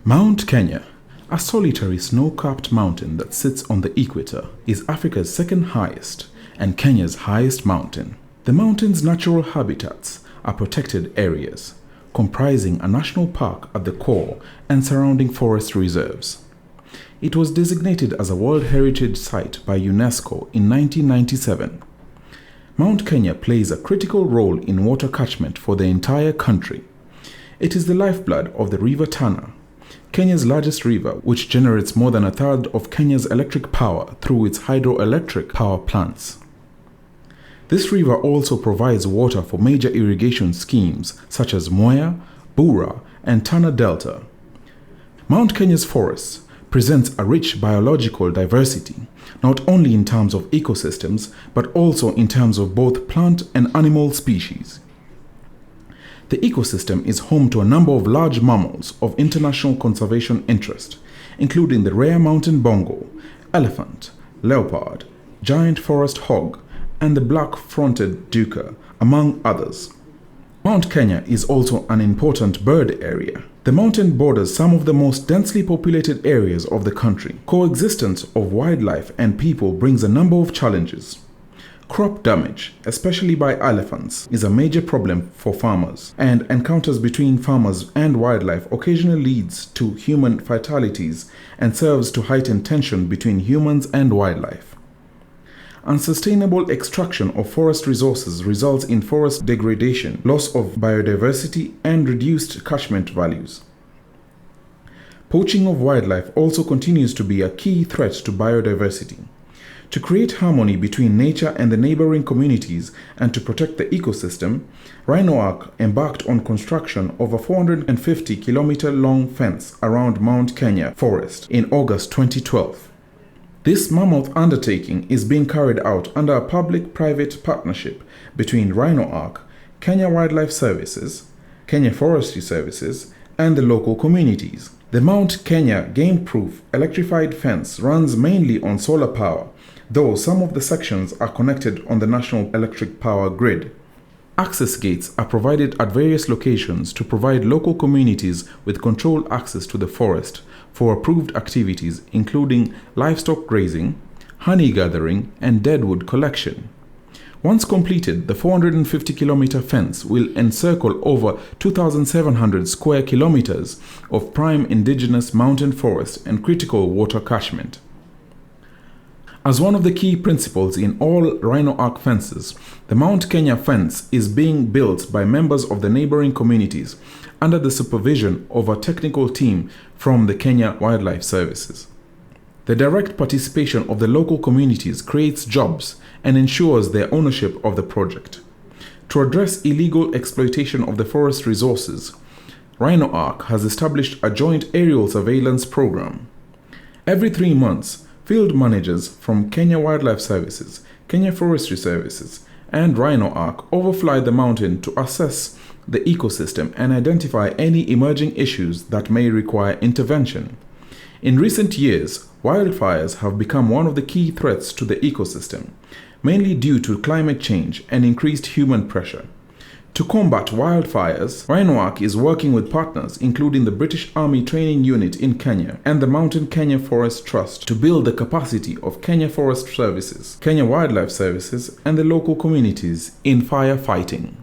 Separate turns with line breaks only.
Mount Kenya, a solitary snow-capped mountain that sits on the equator, is Africa's second highest and Kenya's highest mountain. The mountain's natural habitats are protected areas, comprising a national park at the core and surrounding forest reserves. It was designated as a World Heritage Site by UNESCO in 1997. Mount Kenya plays a critical role in water catchment for the entire country. It is the lifeblood of the River Tana, Kenya's largest river, which generates more than a third of Kenya's electric power through its hydroelectric power plants. This river also provides water for major irrigation schemes such as Mwea, Bura, and Tana Delta. Mount Kenya's forests presents a rich biological diversity, not only in terms of ecosystems, but also in terms of both plant and animal species. The ecosystem is home to a number of large mammals of international conservation interest, including the rare mountain bongo, elephant, leopard, giant forest hog, and the black-fronted duiker, among others. Mount Kenya is also an important bird area. The mountain borders some of the most densely populated areas of the country. Coexistence of wildlife and people brings a number of challenges. Crop damage, especially by elephants, is a major problem for farmers, and encounters between farmers and wildlife occasionally leads to human fatalities and serves to heighten tension between humans and wildlife. Unsustainable extraction of forest resources results in forest degradation, loss of biodiversity, and reduced catchment values. Poaching of wildlife also continues to be a key threat to biodiversity. To create harmony between nature and the neighboring communities and to protect the ecosystem, Rhino Ark embarked on construction of a 450-kilometer-long fence around Mount Kenya forest in August 2012. This mammoth undertaking is being carried out under a public-private partnership between Rhino Ark, Kenya Wildlife Services, Kenya Forestry Services, and the local communities. The Mount Kenya game-proof electrified fence runs mainly on solar power, though some of the sections are connected on the national electric power grid. Access gates are provided at various locations to provide local communities with controlled access to the forest for approved activities including livestock grazing, honey gathering, and deadwood collection. Once completed, the 450-kilometer fence will encircle over 2,700 square kilometers of prime indigenous mountain forest and critical water catchment. As one of the key principles in all Rhino Ark fences, the Mount Kenya fence is being built by members of the neighboring communities under the supervision of a technical team from the Kenya Wildlife Services. The direct participation of the local communities creates jobs and ensures their ownership of the project. To address illegal exploitation of the forest resources, Rhino Ark has established a joint aerial surveillance program. Every 3 months, field managers from Kenya Wildlife Services, Kenya Forestry Services, and Rhino Ark overfly the mountain to assess the ecosystem and identify any emerging issues that may require intervention. In recent years, wildfires have become one of the key threats to the ecosystem, mainly due to climate change and increased human pressure. To combat wildfires, Rhino Ark is working with partners including the British Army Training Unit in Kenya and the Mountain Kenya Forest Trust to build the capacity of Kenya Forest Services, Kenya Wildlife Services, and the local communities in firefighting.